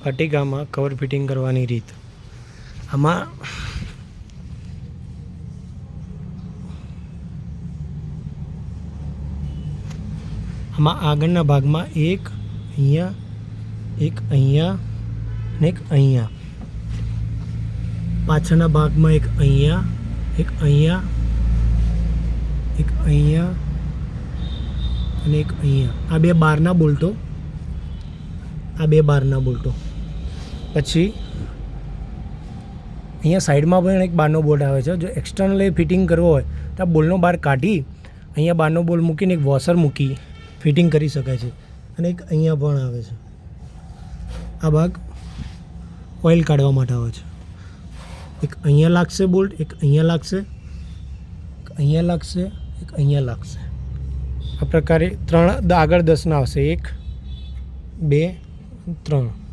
અર્ટિગામાં cover fitting કરવાની રીત. આમાં આગળના ભાગમાં એક અહીંયા, એક અહીંયા ને એક અહીંયા. પાછળના ભાગમાં એક અહીંયા, એક અહીંયા, એક અહીંયા અને એક અહીંયા. આ બે બારના બોલ્ટો, પછી અહીંયા સાઈડમાં પણ એક બારનો બોલ્ટ આવે છે. જો એક્સટર્નલી ફિટિંગ કરવો હોય તો આ બોલનો બાર કાઢી અહીંયા બારનો બોલ્ટ મૂકીને એક વોશર મૂકી ફિટિંગ કરી શકાય છે. અને એક અહીંયા પણ આવે છે. આ ભાગ ઓઇલ કાઢવા માટે આવે છે. એક અહીંયા લાગશે બોલ્ટ, એક અહીંયા લાગશે, એક અહીંયા લાગશે, એક અહીંયા લાગશે. આ પ્રકારે 3 આગળ 10ના આવશે. 1 2 3.